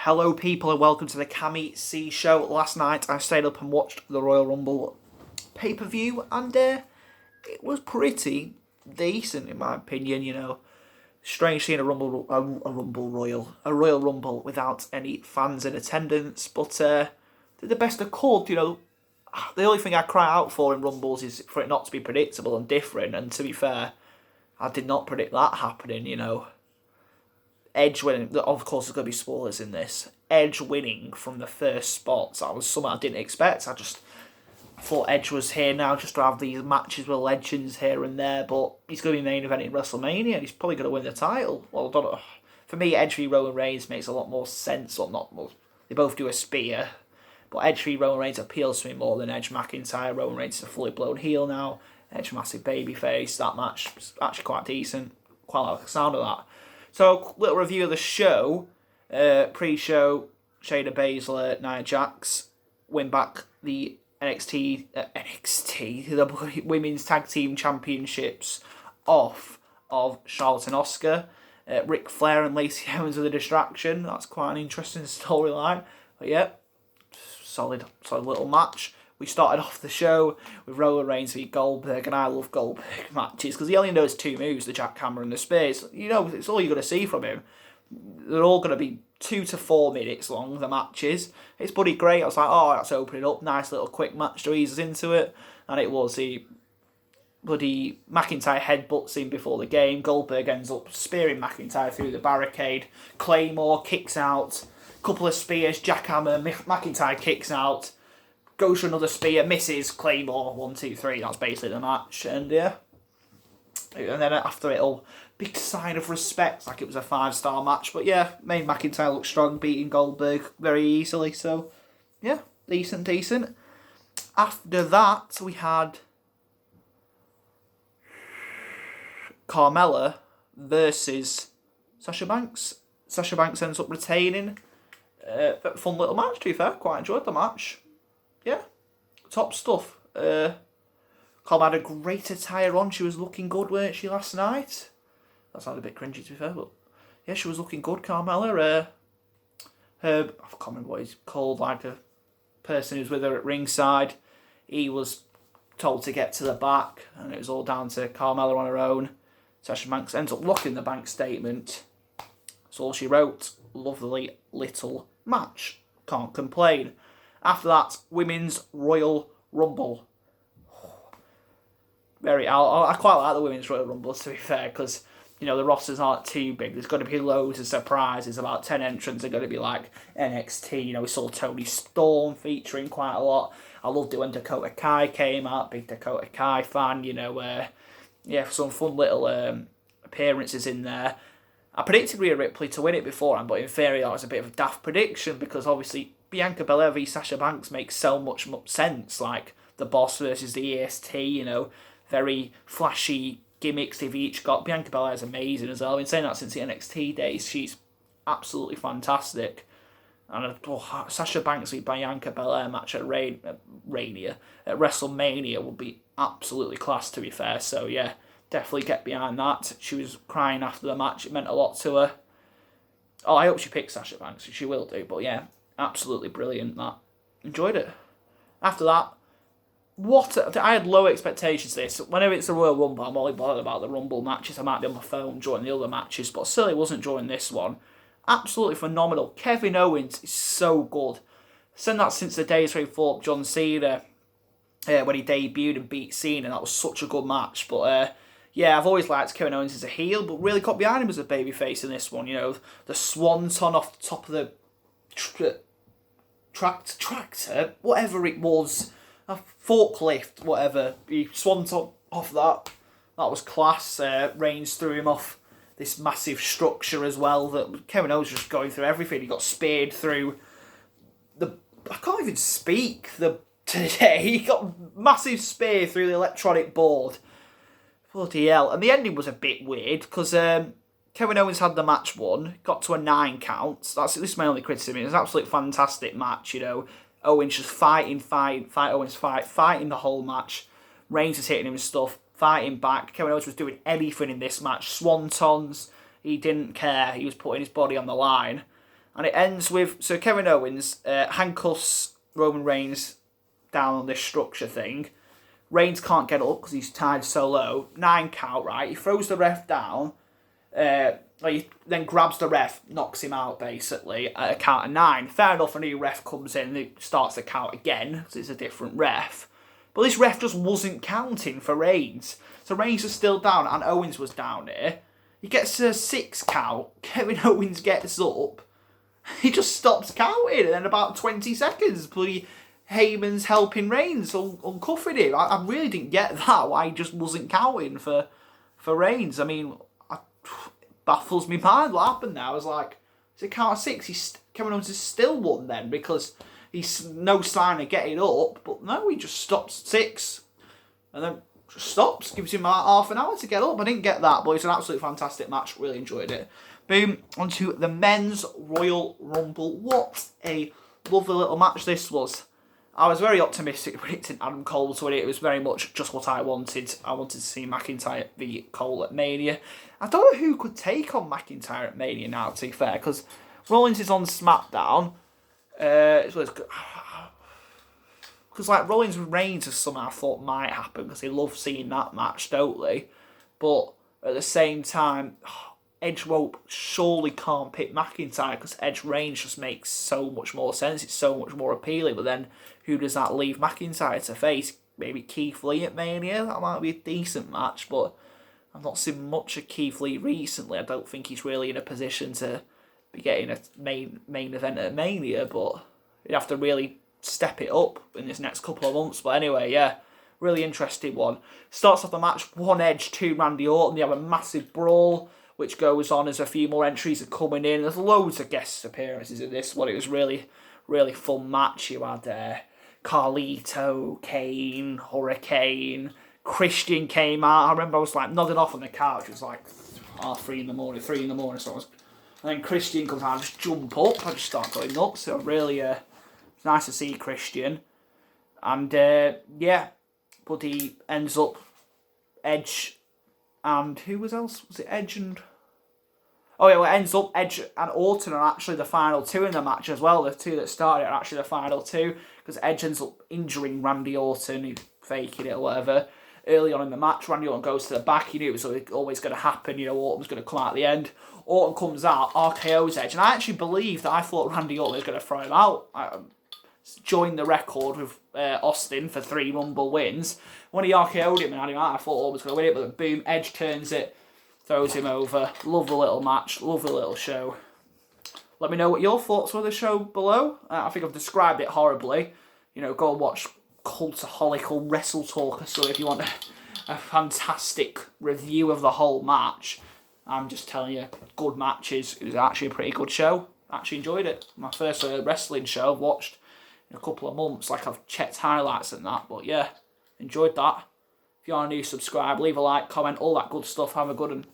Hello people and welcome to the Cammy C show. Last night I stayed up and watched the Royal Rumble pay-per-view and it was pretty decent in my opinion, you know. Strange seeing a Royal Rumble without any fans in attendance, but did the best I could, you know. The only thing I cry out for in Rumbles is for it not to be predictable and different, and to be fair, I did not predict that happening, you know. Edge winning, of course there's going to be spoilers in this, Edge winning from the first spot, that was something I didn't expect. I thought Edge was here now just to have these matches with legends here and there, but he's going to be main eventing WrestleMania and he's probably going to win the title. Well, I don't know. For me, Edge v Roman Reigns makes a lot more sense, or not more. They both do a spear, but Edge v Roman Reigns appeals to me more than Edge McIntyre. Roman Reigns is a fully blown heel now, Edge massive babyface. That match was actually quite decent, quite like the sound of that. So, little review of the show. Pre-show, Shayna Baszler, Nia Jax win back the the Women's Tag Team Championships off of Charlotte and Asuka. Ric Flair and Lacey Evans with a distraction. That's quite an interesting storyline. But yeah, solid little match. We started off the show with Roman Reigns v Goldberg, and I love Goldberg matches because he only knows two moves, the jackhammer and the spears. You know, it's all you're going to see from him. They're all going to be 2 to 4 minutes long, the matches. It's bloody great. I was like, oh, that's opening up. Nice little quick match to ease us into it. And it was. The bloody McIntyre headbutts him before the game. Goldberg ends up spearing McIntyre through the barricade. Claymore kicks out. Couple of spears, jackhammer, McIntyre kicks out. Goes for another spear, misses, Claymore, 1, 2, 3. That's basically the match. And yeah. And then after it all, big sign of respect, like it was a 5-star match. But yeah, made McIntyre look strong, beating Goldberg very easily. So yeah, decent. After that, we had Carmella versus Sasha Banks. Sasha Banks ends up retaining. Fun little match, to be fair. Quite enjoyed the match. Yeah, top stuff. Carmella had a great attire on. She was looking good, weren't she, last night? That sounded a bit cringy, to be fair, but yeah, she was looking good, Carmella. I can't remember what he's called, like a person who's with her at ringside. He was told to get to the back, and it was all down to Carmella on her own. Sasha Banks ends up looking the bank statement. That's all she wrote. Lovely little match. Can't complain. After that, Women's Royal Rumble. I quite like the Women's Royal Rumble, to be fair, because, you know, the rosters aren't too big. There's going to be loads of surprises. About 10 entrants are going to be like NXT. You know, we saw Toni Storm featuring quite a lot. I loved it when Dakota Kai came out. Big Dakota Kai fan, you know. Some fun little appearances in there. I predicted Rhea Ripley to win it beforehand, but in theory that was a bit of a daft prediction because obviously Bianca Belair v Sasha Banks makes so much sense. Like the Boss versus the EST, you know, very flashy gimmicks they've each got. Bianca Belair is amazing as well. I've been saying that since the NXT days. She's absolutely fantastic. And Sasha Banks v Bianca Belair match at WrestleMania would be absolutely class, to be fair. So yeah, definitely get behind that. She was crying after the match. It meant a lot to her. Oh, I hope she picks Sasha Banks. She will do. But yeah, absolutely brilliant. That enjoyed it. After that, I had low expectations for this. Whenever it's a Royal Rumble, I'm only bothered about the Rumble matches. I might be on my phone during the other matches, but still it wasn't during this one. Absolutely phenomenal. Kevin Owens is so good. I've said that since the days where he fought John Cena, when he debuted and beat Cena. That was such a good match. But yeah, I've always liked Kevin Owens as a heel, but really got behind him as a babyface in this one. You know, the swanton off the top of the tractor, whatever it was, a forklift, whatever. He swanton off that. That was class. Reigns threw him off this massive structure as well. That Kevin Owens was just going through everything. He got speared through I can't even speak today. He got massive spear through the electronic board. Bloody hell. And the ending was a bit weird because Kevin Owens had the match won, got to a 9 count. This is my only criticism. It was an absolute fantastic match, you know. Owens just fighting the whole match. Reigns was hitting him and stuff, fighting back. Kevin Owens was doing anything in this match. Swantons, he didn't care. He was putting his body on the line. And it ends with, so Kevin Owens handcuffs Roman Reigns down on this structure thing. Reigns can't get up because he's tied so low. 9 count, right? He throws the ref down. He then grabs the ref, knocks him out basically at a count of 9. Fair enough, a new ref comes in and he starts the count again because it's a different ref. But this ref just wasn't counting for Reigns. So Reigns was still down and Owens was down here. He gets a 6 count. Kevin Owens gets up. He just stops counting, and then about 20 seconds, bloody Heyman's helping Reigns, uncuffing him. I really didn't get that, why he just wasn't counting for Reigns. I mean, it baffles me mind what happened there. I was like, is it count of 6? Kevin Owens is still won then, because he's no sign of getting up, but no, he just stops 6, and then just stops, gives him about half an hour to get up. I didn't get that, but it's an absolutely fantastic match, really enjoyed it. Boom, onto the men's Royal Rumble. What a lovely little match this was. I was very optimistic predicting Adam Cole to win it. It was very much just what I wanted. I wanted to see McIntyre v Cole at Mania. I don't know who could take on McIntyre at Mania now, to be fair, because Rollins is on SmackDown. Because like Rollins and Reigns, somehow I thought might happen because they love seeing that match, don't they? But at the same time, Edge Rope surely can't pick McIntyre because Edge Reigns just makes so much more sense. It's so much more appealing. But then who does that leave McIntyre to face? Maybe Keith Lee at Mania? That might be a decent match, but I've not seen much of Keith Lee recently. I don't think he's really in a position to be getting a main event at Mania, but he'd have to really step it up in this next couple of months. But anyway, yeah, really interesting one. Starts off the match, 1 Edge, 2 Randy Orton. They have a massive brawl, which goes on as a few more entries are coming in. There's loads of guest appearances in this one. It was really, really fun match. You had Carlito, Kane, Hurricane, Christian came out. I remember I was like nodding off on the couch. It was like 3 in the morning. So and then Christian comes out, I just jump up. I just start going nuts. So really, it's nice to see Christian. And yeah, but he ends up Edge. And who was else? Was it Edge and... Oh yeah, well, it ends up Edge and Orton are actually the final 2 in the match as well. The 2 that started are actually the final 2. Because Edge ends up injuring Randy Orton, who's faking it or whatever. Early on in the match, Randy Orton goes to the back. You knew it was always going to happen. You know, Orton was going to come out at the end. Orton comes out, RKO's Edge. And I actually believed that I thought Randy Orton was going to throw him out. Joined the record with Austin for 3 Rumble wins. When he RKO'd him and had him out, I thought Orton was going to win it, but then boom, Edge turns it, throws him over. Love the little match, love the little show. Let me know what your thoughts were of the show below. I think I've described it horribly. You know, go and watch Cultaholic or Wrestle Talk or so if you want a fantastic review of the whole match. I'm just telling you, good matches. It was actually a pretty good show. Actually enjoyed it. My first wrestling show I've watched in a couple of months. Like, I've checked highlights and that, but yeah, enjoyed that. If you are new, subscribe, leave a like, comment, all that good stuff. Have a good one.